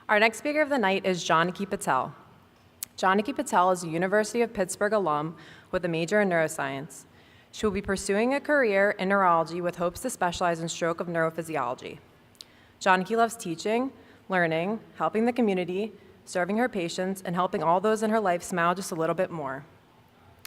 Our next speaker of the night is Janaki Patel. Janaki Patel is a University of Pittsburgh alum with a major in neuroscience. She will be pursuing a career in neurology with hopes to specialize in stroke of neurophysiology. Janaki loves teaching, learning, helping the community, serving her patients, and helping all those in her life smile just a little bit more.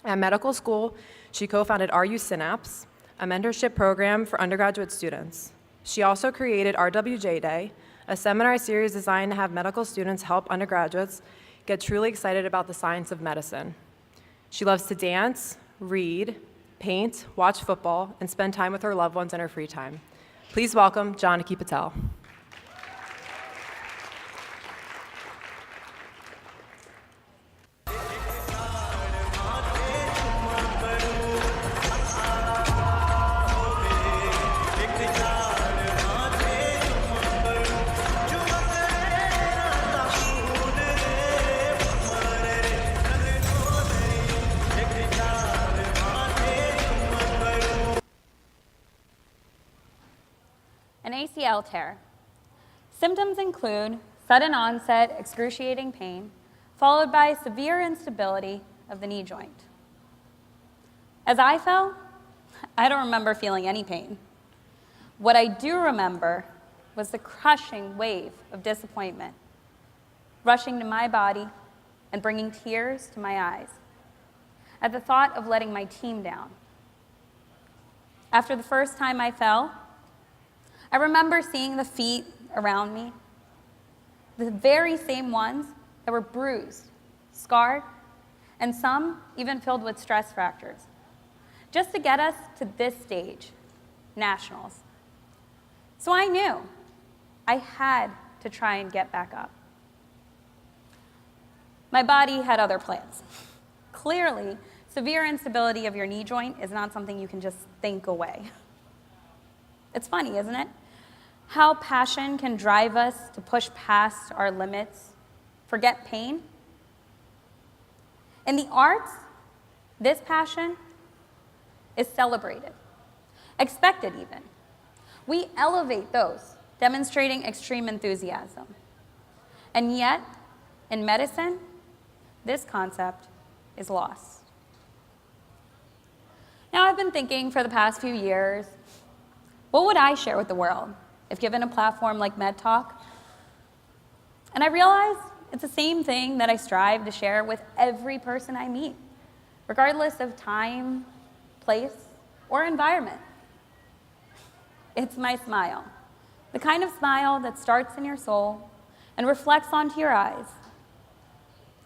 At medical school, she co-founded RU Synapse, a mentorship program for undergraduate students. She also created RWJ Day, a seminar series designed to have medical students help undergraduates get truly excited about the science of medicine. She loves to dance, read, paint, watch football, and spend time with her loved ones in her free time. Please welcome Janaki Patel. An ACL tear. Symptoms include sudden onset, excruciating pain, followed by severe instability of the knee joint. As I fell, I don't remember feeling any pain. What I do remember was the crushing wave of disappointment, rushing to my body and bringing tears to my eyes at the thought of letting my team down. After the first time I fell, I remember seeing the feet around me, the very same ones that were bruised, scarred, and some even filled with stress fractures, just to get us to this stage, nationals. So I knew I had to try and get back up. My body had other plans. Clearly, severe instability of your knee joint is not something you can just think away. It's funny, isn't it? How passion can drive us to push past our limits, forget pain. In the arts, this passion is celebrated, expected even. We elevate those demonstrating extreme enthusiasm. And yet, in medicine, this concept is lost. Now, I've been thinking for the past few years, what would I share with the world if given a platform like Med Talk? And I realized it's the same thing that I strive to share with every person I meet, regardless of time, place, or environment. It's my smile, the kind of smile that starts in your soul and reflects onto your eyes,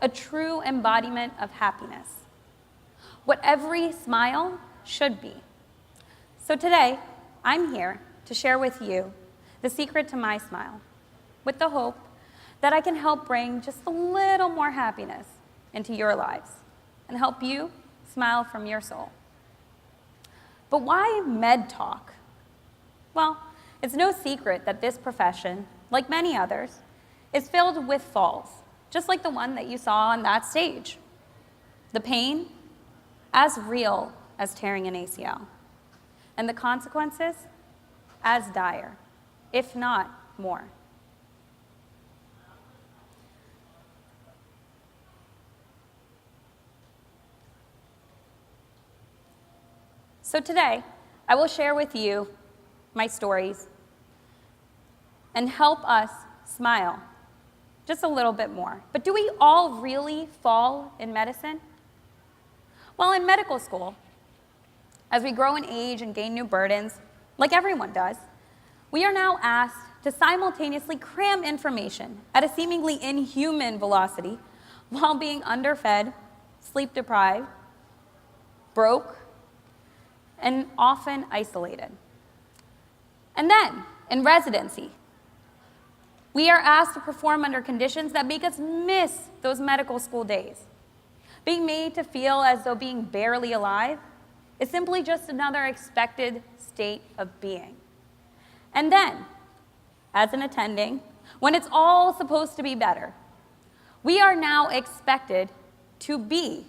a true embodiment of happiness, what every smile should be. So today, I'm here to share with you the secret to my smile, with the hope that I can help bring just a little more happiness into your lives and help you smile from your soul. But why Med Talk? Well, it's no secret that this profession, like many others, is filled with falls, just like the one that you saw on that stage. The pain, as real as tearing an ACL, and the consequences, as dire, if not more. So today, I will share with you my stories and help us smile just a little bit more. But do we all really fall in medicine? Well, in medical school, as we grow in age and gain new burdens, like everyone does, we are now asked to simultaneously cram information at a seemingly inhuman velocity while being underfed, sleep-deprived, broke, and often isolated. And then, in residency, we are asked to perform under conditions that make us miss those medical school days. Being made to feel as though being barely alive is simply just another expected state of being. And then, as an attending, when it's all supposed to be better, we are now expected to be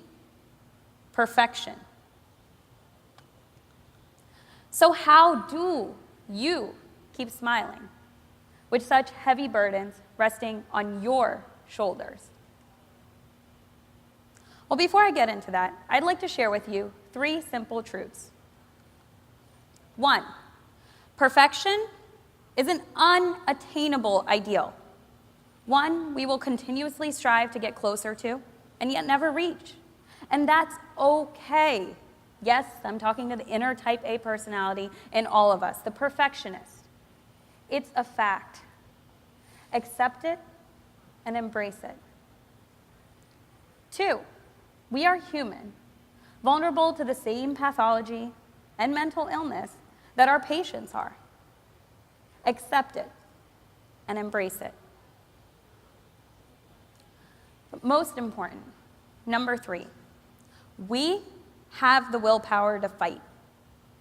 perfection. So how do you keep smiling? with such heavy burdens resting on your shoulders? Well, before I get into that, I'd like to share with you 3 simple truths. 1, perfection is an unattainable ideal, one we will continuously strive to get closer to and yet never reach. And that's okay. Yes, I'm talking to the inner type A personality in all of us, the perfectionist. It's a fact. Accept it and embrace it. 2, we are human, vulnerable to the same pathology and mental illness that our patients are. Accept it and embrace it. But most important, number 3, we have the willpower to fight.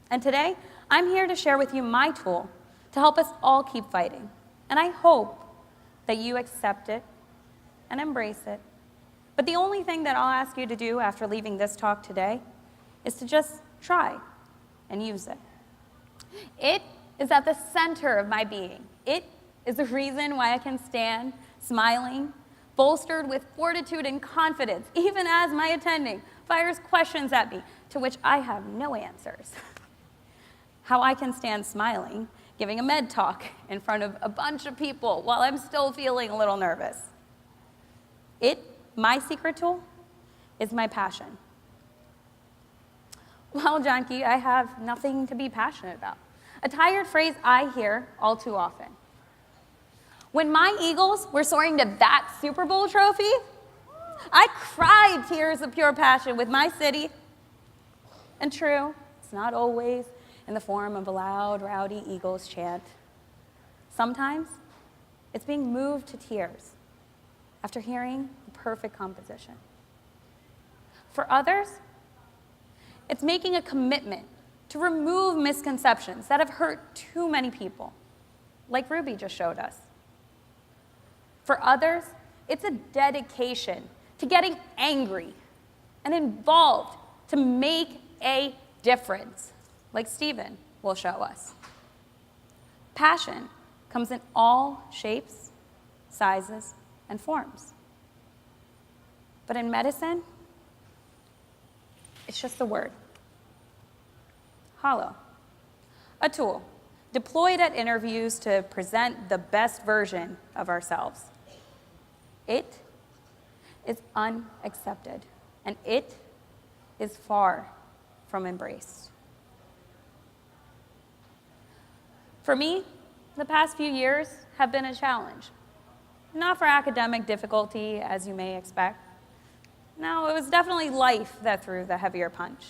And today, I'm here to share with you my tool to help us all keep fighting. And I hope that you accept it and embrace it. But the only thing that I'll ask you to do after leaving this talk today is to just try and use it. It is at the center of my being. It is the reason why I can stand smiling, bolstered with fortitude and confidence, even as my attending fires questions at me to which I have no answers. How I can stand smiling, giving a med talk in front of a bunch of people while I'm still feeling a little nervous. My secret tool, is my passion. Well, Janaki, I have nothing to be passionate about. A tired phrase I hear all too often. When my Eagles were soaring to that Super Bowl trophy, I cried tears of pure passion with my city. And true, it's not always in the form of a loud, rowdy Eagles chant. Sometimes it's being moved to tears after hearing the perfect composition. For others, it's making a commitment to remove misconceptions that have hurt too many people, like Ruby just showed us. For others, it's a dedication to getting angry and involved to make a difference, like Stephen will show us. Passion comes in all shapes, sizes, and forms. But in medicine, it's just a word. Hollow. A tool deployed at interviews to present the best version of ourselves. It is unaccepted, and it is far from embraced. For me, the past few years have been a challenge. Not for academic difficulty, as you may expect. No, it was definitely life that threw the heavier punch.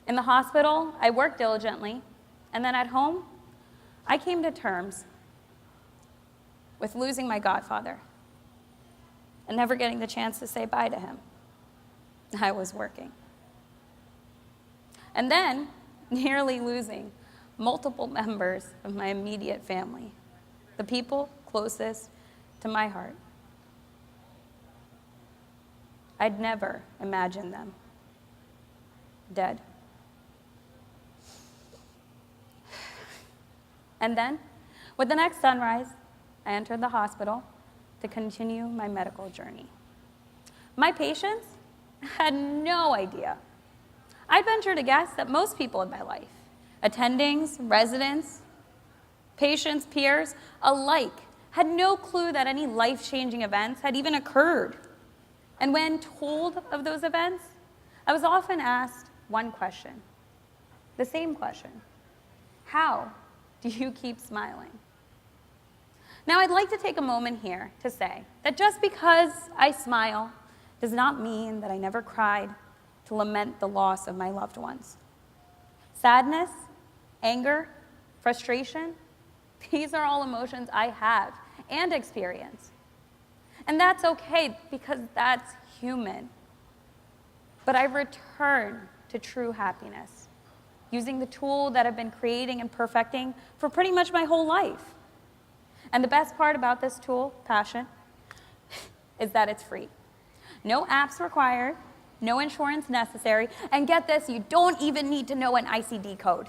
In the hospital, I worked diligently, and then at home, I came to terms with losing my godfather and never getting the chance to say bye to him. I was working. And then, nearly losing multiple members of my immediate family, the people closest to my heart. I'd never imagined them dead. And then, with the next sunrise, I entered the hospital to continue my medical journey. My patients had no idea. I'd venture to guess that most people in my life, attendings, residents, patients, peers, alike, had no clue that any life-changing events had even occurred. And when told of those events, I was often asked one question, the same question: how do you keep smiling? Now, I'd like to take a moment here to say that just because I smile does not mean that I never cried to lament the loss of my loved ones. Sadness, anger, frustration, these are all emotions I have and experience. And that's okay, because that's human. But I return to true happiness, using the tool that I've been creating and perfecting for pretty much my whole life. And the best part about this tool, Passion, is that it's free. No apps required, no insurance necessary, and get this, you don't even need to know an ICD code.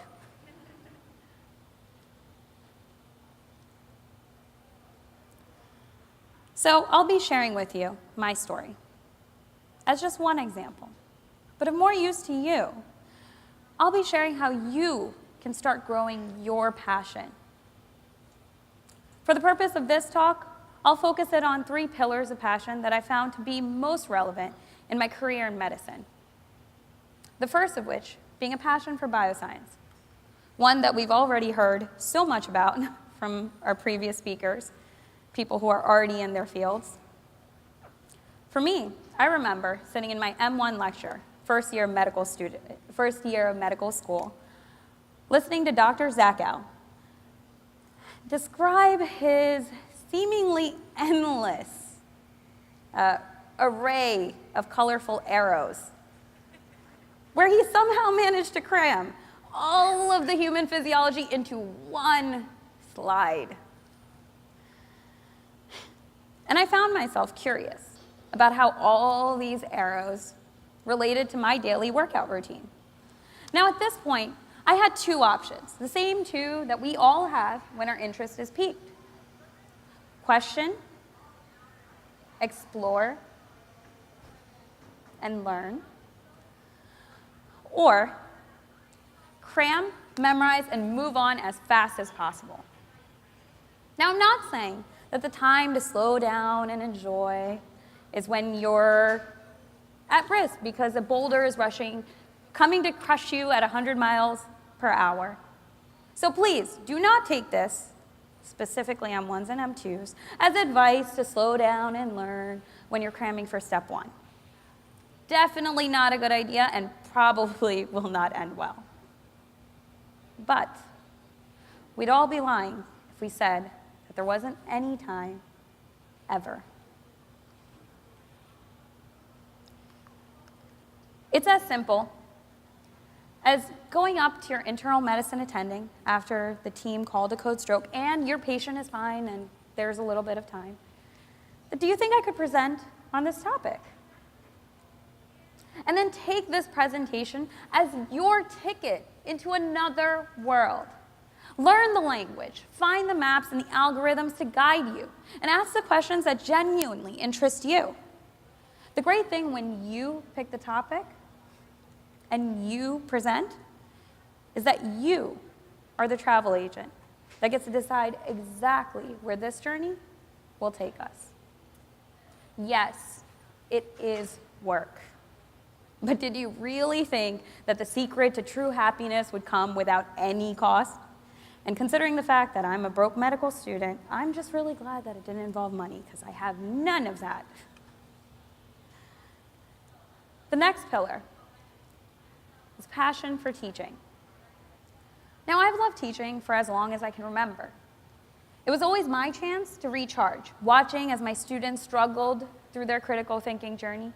So I'll be sharing with you my story as just one example. But of more use to you, I'll be sharing how you can start growing your passion. For the purpose of this talk, I'll focus it on 3 pillars of passion that I found to be most relevant in my career in medicine. The first of which being a passion for bioscience, one that we've already heard so much about from our previous speakers, people who are already in their fields. For me, I remember sitting in my M1 lecture, first year of medical school, listening to Dr. Zachow describe his seemingly endless array of colorful arrows, where he somehow managed to cram all of the human physiology into one slide. And I found myself curious about how all these arrows related to my daily workout routine. Now, at this point, I had 2 options, the same 2 that we all have when our interest is piqued. Question, explore, and learn. Or cram, memorize, and move on as fast as possible. Now, I'm not saying that the time to slow down and enjoy is when you're at risk because a boulder is coming to crush you at 100 miles per hour. So please, do not take this, specifically M1s and M2s, as advice to slow down and learn when you're cramming for step 1. Definitely not a good idea and probably will not end well. But we'd all be lying if we said that there wasn't any time ever. It's as simple as going up to your internal medicine attending after the team called a code stroke and your patient is fine and there's a little bit of time. But do you think I could present on this topic? And then take this presentation as your ticket into another world. Learn the language, find the maps and the algorithms to guide you, and ask the questions that genuinely interest you. The great thing when you pick the topic and you present is that you are the travel agent that gets to decide exactly where this journey will take us. Yes, it is work. But did you really think that the secret to true happiness would come without any cost? And considering the fact that I'm a broke medical student, I'm just really glad that it didn't involve money because I have none of that. The next pillar is passion for teaching. Now, I've loved teaching for as long as I can remember. It was always my chance to recharge, watching as my students struggled through their critical thinking journey.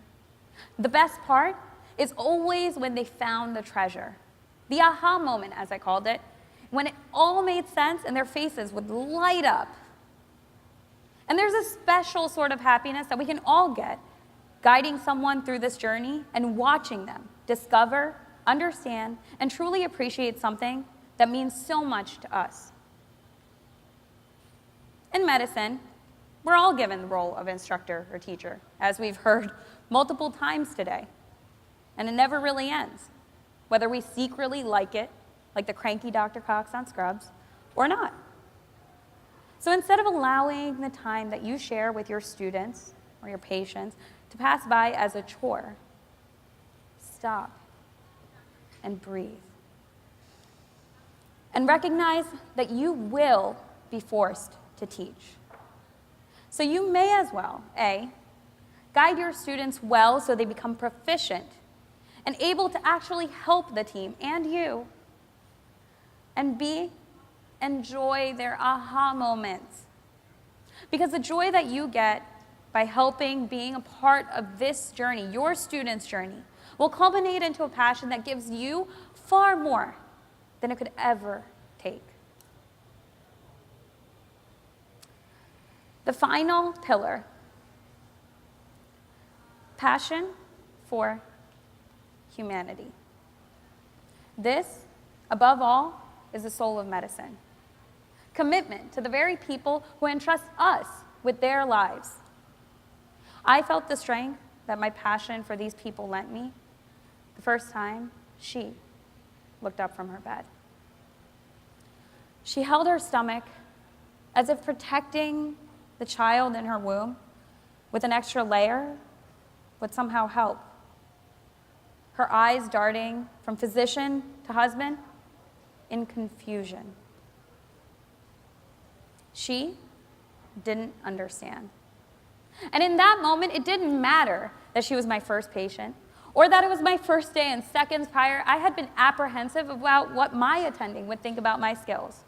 The best part is always when they found the treasure, the aha moment, as I called it, when it all made sense and their faces would light up. And there's a special sort of happiness that we can all get guiding someone through this journey and watching them discover, understand, and truly appreciate something that means so much to us. In medicine, we're all given the role of instructor or teacher, as we've heard multiple times today. And it never really ends, whether we secretly like it, like the cranky Dr. Cox on Scrubs, or not. So instead of allowing the time that you share with your students or your patients to pass by as a chore, stop and breathe. And recognize that you will be forced to teach. So you may as well, A, guide your students well so they become proficient and able to actually help the team and you. And B, enjoy their aha moments. Because the joy that you get by helping, being a part of this journey, your students' journey, will culminate into a passion that gives you far more than it could ever take. The final pillar, passion for humanity. This, above all, is the soul of medicine. Commitment to the very people who entrust us with their lives I felt the strength that my passion for these people lent me the first time she looked up from her bed. She held her stomach as if protecting the child in her womb with an extra layer would somehow help. Her eyes darting from physician to husband in confusion. She didn't understand. And in that moment, it didn't matter that she was my first patient or that it was my first day, and seconds prior, I had been apprehensive about what my attending would think about my skills.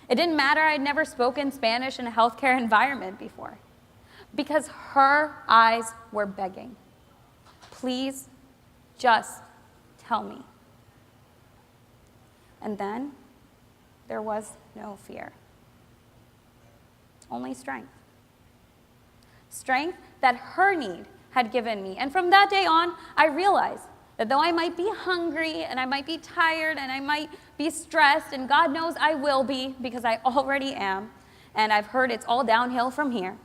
It didn't matter I'd never spoken Spanish in a healthcare environment before, because her eyes were begging. Please, just tell me. And then there was no fear, only strength. Strength that her need had given me. And from that day on, I realized that though I might be hungry and I might be tired and I might be stressed, and God knows I will be because I already am, and I've heard it's all downhill from here,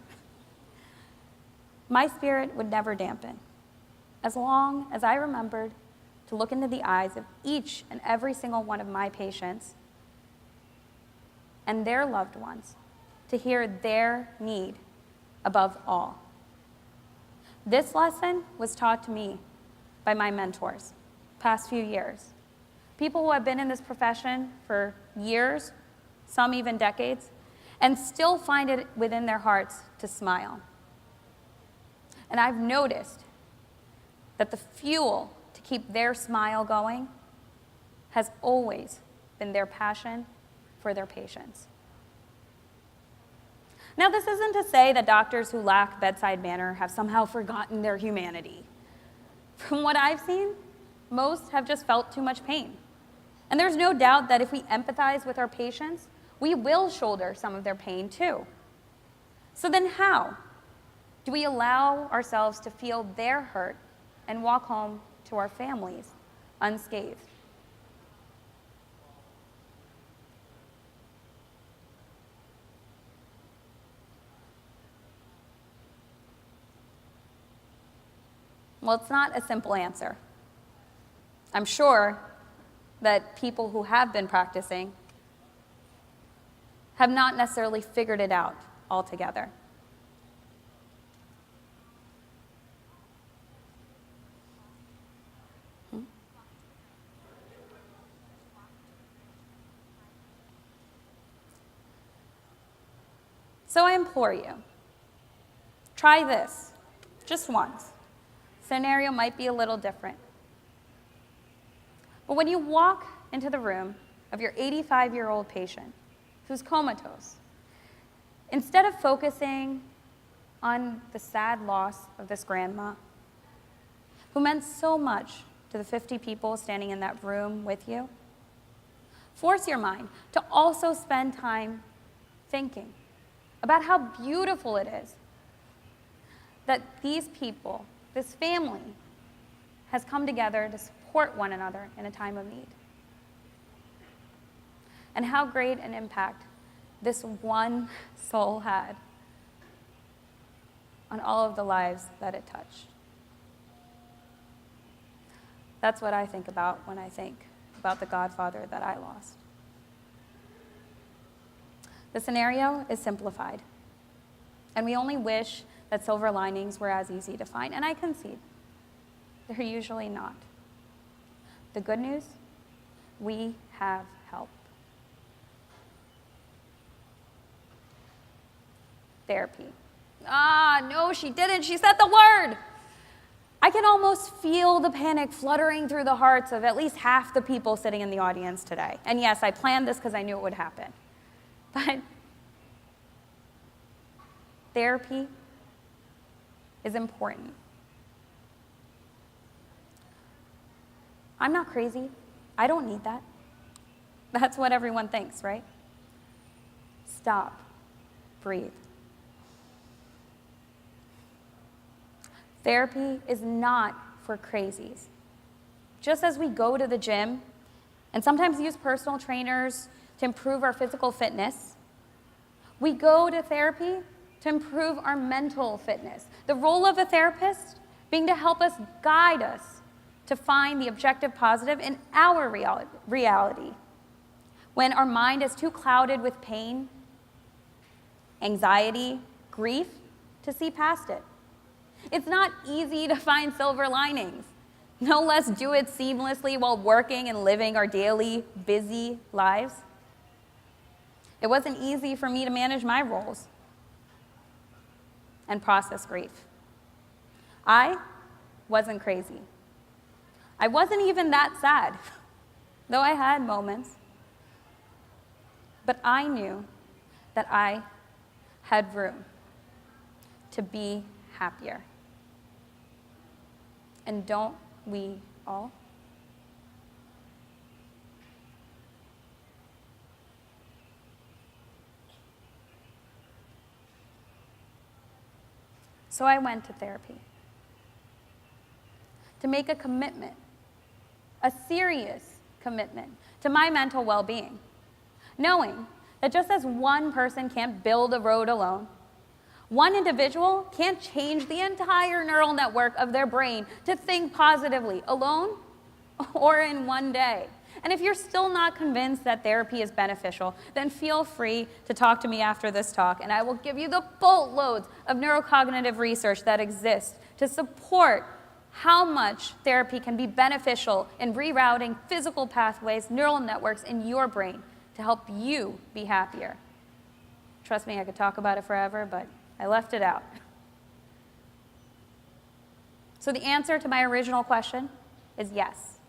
my spirit would never dampen as long as I remembered to look into the eyes of each and every single one of my patients and their loved ones, to hear their need above all. This lesson was taught to me by my mentors past few years. People who have been in this profession for years, some even decades, and still find it within their hearts to smile. And I've noticed that the fuel to keep their smile going has always been their passion for their patients. Now, this isn't to say that doctors who lack bedside manner have somehow forgotten their humanity. From what I've seen, most have just felt too much pain. And there's no doubt that if we empathize with our patients, we will shoulder some of their pain too. So then how do we allow ourselves to feel their hurt and walk home to our families unscathed? Well, it's not a simple answer. I'm sure that people who have been practicing have not necessarily figured it out altogether. So I implore you, try this just once. Scenario might be a little different. But when you walk into the room of your 85-year-old patient who's comatose, instead of focusing on the sad loss of this grandma, who meant so much to the 50 people standing in that room with you, force your mind to also spend time thinking about how beautiful it is that these people, this family, has come together to support one another in a time of need. And how great an impact this one soul had on all of the lives that it touched. That's what I think about when I think about the godfather that I lost. The scenario is simplified, and we only wish that silver linings were as easy to find, and I concede, they're usually not. The good news, we have help. Therapy. No, she didn't. She said the word. I can almost feel the panic fluttering through the hearts of at least half the people sitting in the audience today. And yes, I planned this because I knew it would happen. But therapy is important. I'm not crazy. I don't need that. That's what everyone thinks, right? Stop. Breathe. Therapy is not for crazies. Just as we go to the gym and sometimes use personal trainers to improve our physical fitness, we go to therapy to improve our mental fitness. The role of a therapist being to help us, guide us to find the objective positive in our reality. When our mind is too clouded with pain, anxiety, grief, to see past it. It's not easy to find silver linings. No less do it seamlessly while working and living our daily, busy lives. It wasn't easy for me to manage my roles and process grief. I wasn't crazy. I wasn't even that sad, though I had moments. But I knew that I had room to be happier. And don't we all? So I went to therapy to make a commitment, a serious commitment to my mental well-being, knowing that just as one person can't build a road alone, one individual can't change the entire neural network of their brain to think positively alone or in one day. And if you're still not convinced that therapy is beneficial, then feel free to talk to me after this talk, and I will give you the boatloads of neurocognitive research that exists to support how much therapy can be beneficial in rerouting physical pathways, neural networks in your brain to help you be happier. Trust me, I could talk about it forever, but I left it out. So the answer to my original question is yes.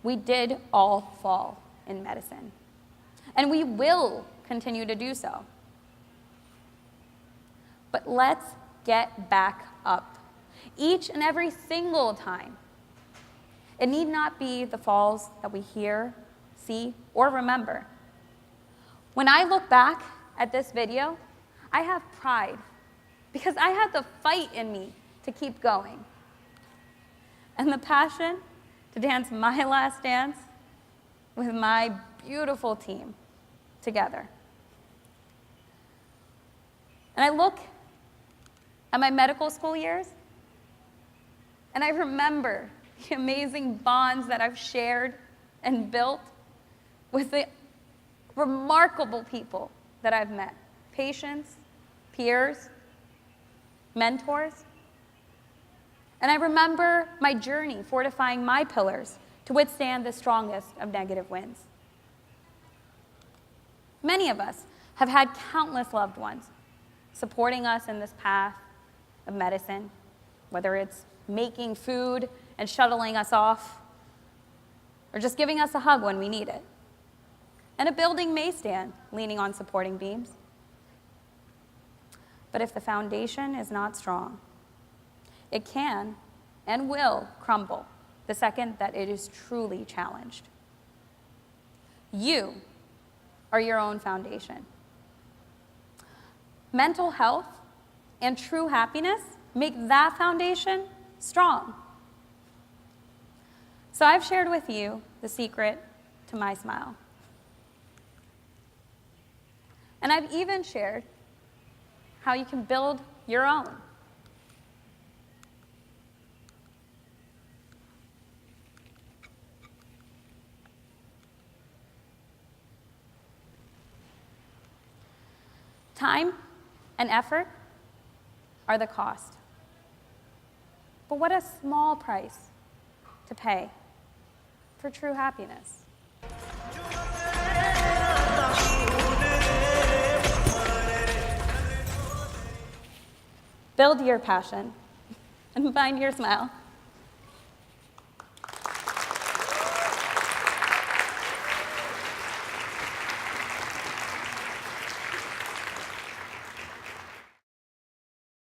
We did all fall in medicine, and we will continue to do so. But let's get back up each and every single time. It need not be the falls that we hear, see, or remember. When I look back at this video, I have pride because I had the fight in me to keep going and the passion to dance my last dance with my beautiful team together. And I look at my medical school years, and I remember the amazing bonds that I've shared and built with the remarkable people that I've met, patients, peers, mentors. And I remember my journey fortifying my pillars to withstand the strongest of negative winds. Many of us have had countless loved ones supporting us in this path of medicine, whether it's making food and shuttling us off, or just giving us a hug when we need it. And a building may stand leaning on supporting beams. But if the foundation is not strong, it can and will crumble the second that it is truly challenged. You are your own foundation. Mental health and true happiness make that foundation strong. So I've shared with you the secret to my smile. And I've even shared how you can build your own. Time and effort are the cost. But what a small price to pay for true happiness. Build your passion and find your smile.